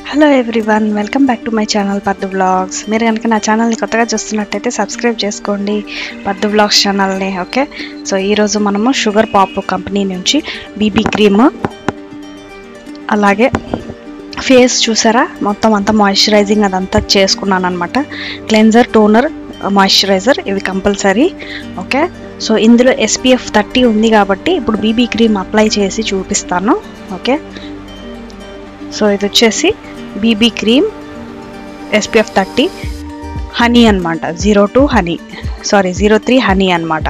Hello everyone, welcome back to my channel పద్దు vlogs. మీరు కనుక నా ఛానల్ని కొత్తగా చూస్తున్నట్టయితే సబ్స్క్రైబ్ చేసుకోండి పద్దు వ్లాగ్స్ ఛానల్ని. ఓకే, సో ఈరోజు మనము షుగర్ పాప్ కంపెనీ నుంచి బీబీ క్రీమ్, అలాగే ఫేస్ చూసారా మొత్తం అంతా మాయిశ్చరైజింగ్ అదంతా చేసుకున్నాను అనమాట. క్లెన్జర్, టోనర్, మాయిశ్చరైజర్ ఇవి కంపల్సరీ. ఓకే, సో ఇందులో SPF 30 ఉంది కాబట్టి ఇప్పుడు బీబీ క్రీమ్ అప్లై చేసి చూపిస్తాను. ఓకే, సో ఇది వచ్చేసి బీబీ క్రీమ్ SPF 30 హనీ అనమాట, 03 హనీ అనమాట.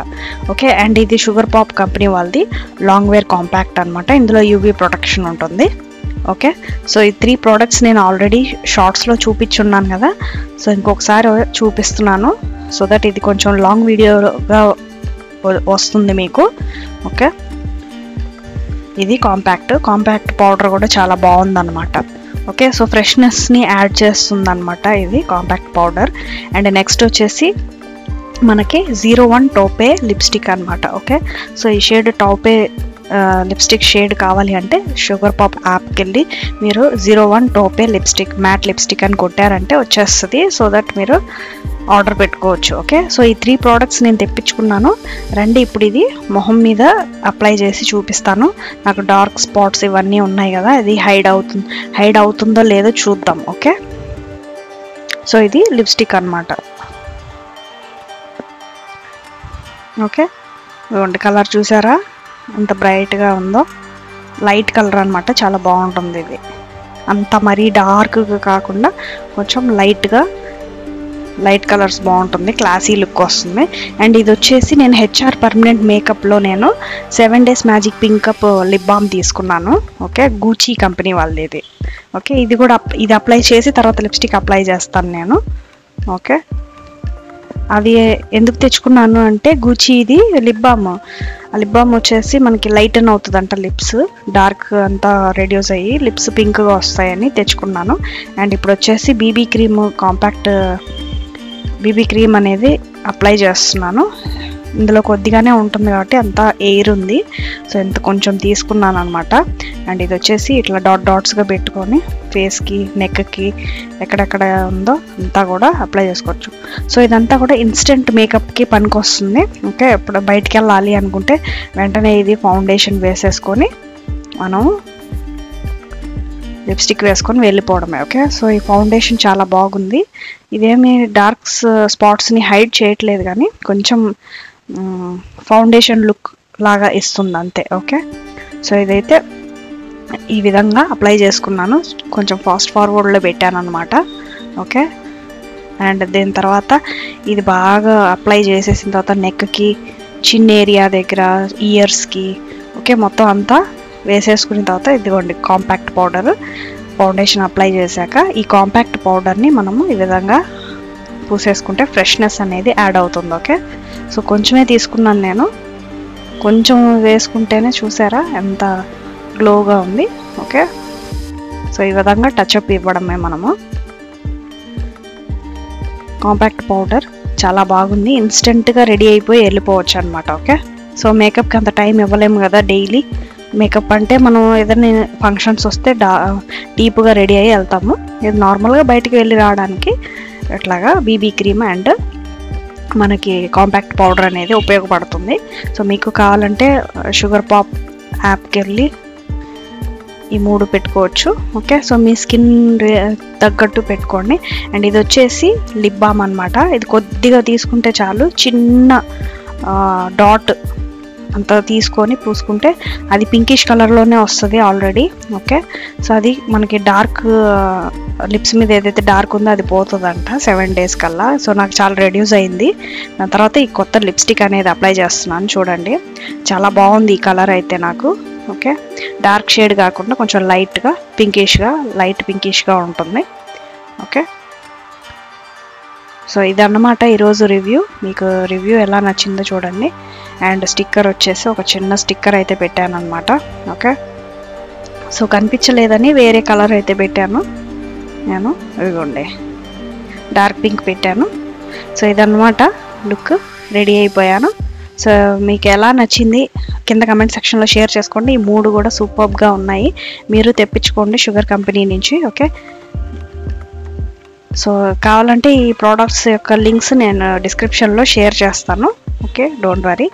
ఓకే, అండ్ ఇది షుగర్ పాప్ కంపెనీ వాళ్ళది లాంగ్ వేర్ కాంపాక్ట్ అనమాట. ఇందులో UV ప్రొటెక్షన్ ఉంటుంది. ఓకే, సో ఈ 3 ప్రోడక్ట్స్ నేను ఆల్రెడీ షార్ట్స్లో చూపించున్నాను కదా, సో ఇంకొకసారి చూపిస్తున్నాను సో దట్ ఇది కొంచెం లాంగ్ వీడియోగా వస్తుంది మీకు. ఓకే, ఇది కాంపాక్ట్ పౌడర్ కూడా చాలా బాగుందన్నమాట. ఓకే, సో ఫ్రెష్నెస్ని యాడ్ చేస్తుంది అనమాట ఇది కాంపాక్ట్ పౌడర్. అండ్ నెక్స్ట్ వచ్చేసి మనకి 01 టోపే లిప్స్టిక్ అనమాట. ఓకే, సో ఈ షేడ్ టోపే లిప్స్టిక్ షేడ్ కావాలి అంటే షుగర్ పాప్ యాప్కి వెళ్ళి మీరు 01 టోపే లిప్స్టిక్, మ్యాట్ లిప్స్టిక్ అని కొట్టారంటే వచ్చేస్తుంది. సో దట్ మీరు ఆర్డర్ పెట్టుకోవచ్చు. ఓకే, సో ఈ 3 ప్రోడక్ట్స్ నేను తెప్పించుకున్నాను. రండి ఇప్పుడు ఇది మొహం మీద అప్లై చేసి చూపిస్తాను. నాకు డార్క్ స్పాట్స్ ఇవన్నీ ఉన్నాయి కదా, ఇది హైడ్ అవుతుందో లేదో చూద్దాం. ఓకే, సో ఇది లిప్స్టిక్ అనమాట. ఓకే, ఇవ్వండి కలర్ చూసారా ఎంత బ్రైట్గా ఉందో, లైట్ కలర్ అనమాట, చాలా బాగుంటుంది ఇది. అంత మరీ డార్క్గా కాకుండా కొంచెం లైట్ కలర్స్ బాగుంటుంది, క్లాసీ లుక్ వస్తుంది. అండ్ ఇది వచ్చేసి నేను HR పర్మనెంట్ మేకప్లో నేను 7 days మ్యాజిక్ పింకప్ లిప్ బామ్ తీసుకున్నాను. ఓకే, గూచీ కంపెనీ వాళ్ళది ఇది. ఓకే, ఇది అప్లై చేసి తర్వాత లిప్స్టిక్ అప్లై చేస్తాను నేను. ఓకే, అది ఎందుకు తెచ్చుకున్నాను అంటే గూచీ ఇది లిప్ బామ్. ఆ లిప్ బామ్ వచ్చేసి మనకి లైటన్ అవుతుంది అంట, లిప్స్ డార్క్ అంతా రెడ్యూస్ అయ్యి లిప్స్ పింక్గా వస్తాయని తెచ్చుకున్నాను. అండ్ ఇప్పుడు వచ్చేసి బీబీ క్రీమ్ అనేది అప్లై చేస్తున్నాను. ఇందులో కొద్దిగానే ఉంటుంది కాబట్టి అంతా ఎయిర్ ఉంది, సో ఇంత కొంచెం తీసుకున్నాను అనమాట. అండ్ ఇది వచ్చేసి ఇట్లా డాట్స్గా పెట్టుకొని ఫేస్కి, నెక్కి ఎక్కడెక్కడ ఉందో అంతా కూడా అప్లై చేసుకోవచ్చు. సో ఇదంతా కూడా ఇన్స్టెంట్ మేకప్కి పనికొస్తుంది. ఓకే, ఇప్పుడు బయటికి వెళ్ళాలి అనుకుంటే వెంటనే ఇది ఫౌండేషన్ వేసేసుకొని మనం లిప్స్టిక్ వేసుకొని వెళ్ళిపోవడమే. ఓకే, సో ఈ ఫౌండేషన్ చాలా బాగుంది. ఇదేమి డార్క్ స్పాట్స్ని హైడ్ చేయట్లేదు కానీ కొంచెం ఫౌండేషన్ లుక్ లాగా ఇస్తుంది అంతే. ఓకే, సో ఇదైతే ఈ విధంగా అప్లై చేసుకున్నాను, కొంచెం ఫాస్ట్ ఫార్వర్డ్లో పెట్టాను అనమాట. ఓకే, అండ్ దీని తర్వాత ఇది బాగా అప్లై చేసేసిన తర్వాత నెక్కి, చిన్ ఏరియా దగ్గర, ఇయర్స్కి, ఓకే మొత్తం అంతా వేసేసుకున్న తర్వాత ఇదిగోండి కాంపాక్ట్ ఫౌండేషన్ అప్లై చేశాక ఈ కాంపాక్ట్ పౌడర్ని మనము ఈ విధంగా పూసేసుకుంటే ఫ్రెష్నెస్ అనేది యాడ్ అవుతుంది. ఓకే, సో కొంచెమే తీసుకున్నాను నేను, కొంచెం వేసుకుంటేనే చూసారా ఎంత గ్లోగా ఉంది. ఓకే, సో ఈ విధంగా టచ్అప్ ఇవ్వడమే మనము. కాంపాక్ట్ పౌడర్ చాలా బాగుంది, ఇన్స్టెంట్గా రెడీ అయిపోయి వెళ్ళిపోవచ్చు అనమాట. ఓకే, సో మేకప్కి అంత టైం ఇవ్వలేము కదా, డైలీ మేకప్ అంటే మనం ఏదైనా ఫంక్షన్స్ వస్తే డీప్గా రెడీ అయ్యి వెళ్తాము. ఇది నార్మల్గా బయటికి వెళ్ళి రావడానికి ఇట్లాగా బీబీ క్రీమ్ అండ్ మనకి కాంపాక్ట్ పౌడర్ అనేది ఉపయోగపడుతుంది. సో మీకు కావాలంటే షుగర్ పాప్ యాప్కి వెళ్ళి ఈ 3 పెట్టుకోవచ్చు. ఓకే, సో మీ స్కిన్ తగ్గట్టు పెట్టుకోండి. అండ్ ఇది వచ్చేసి లిప్ బామ్ అనమాట. ఇది కొద్దిగా తీసుకుంటే చాలు, చిన్న డాట్ అంతా తీసుకొని పూసుకుంటే అది పింకిష్ కలర్లోనే వస్తుంది ఆల్రెడీ. ఓకే, సో అది మనకి డార్క్ లిప్స్ మీద ఏదైతే డార్క్ ఉందో అది పోతుందంట 7 days కల్లా. సో నాకు చాలా రెడ్యూస్ అయింది. దాని తర్వాత ఈ కొత్త లిప్స్టిక్ అనేది అప్లై చేస్తున్నాను. చూడండి చాలా బాగుంది ఈ కలర్ అయితే నాకు. ఓకే, డార్క్ షేడ్ కాకుండా కొంచెం లైట్ పింకిష్గా ఉంటుంది. ఓకే, సో ఇదన్నమాట ఈరోజు రివ్యూ. మీకు రివ్యూ ఎలా నచ్చిందో చూడండి. అండ్ స్టిక్కర్ వచ్చేసి ఒక చిన్న స్టిక్కర్ అయితే పెట్టాను అనమాట. ఓకే, సో కనిపించలేదని వేరే కలర్ అయితే పెట్టాను నేను, ఇదిగోండి డార్క్ పింక్ పెట్టాను. సో ఇదన్నమాట లుక్, రెడీ అయిపోయాను. సో మీకు ఎలా నచ్చింది కింద కమెంట్ సెక్షన్లో షేర్ చేసుకోండి. ఈ 3 కూడా సూపర్గా ఉన్నాయి, మీరు తెప్పించుకోండి షుగర్ కంపెనీ నుంచి. ఓకే, సో కావాలంటే ఈ ప్రోడక్ట్స్ యొక్క లింక్స్ నేను డిస్క్రిప్షన్లో షేర్ చేస్తాను. Okay, don't worry.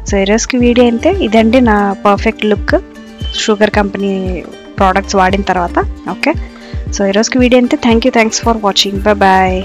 సో ఈరోజుకి వీడియో అయితే ఇదండి, నా perfect look Sugar company products వాడిన తర్వాత. ఓకే, సో ఈరోజుకి వీడియో అయితే థ్యాంక్స్ ఫర్ వాచింగ్. బాయ్.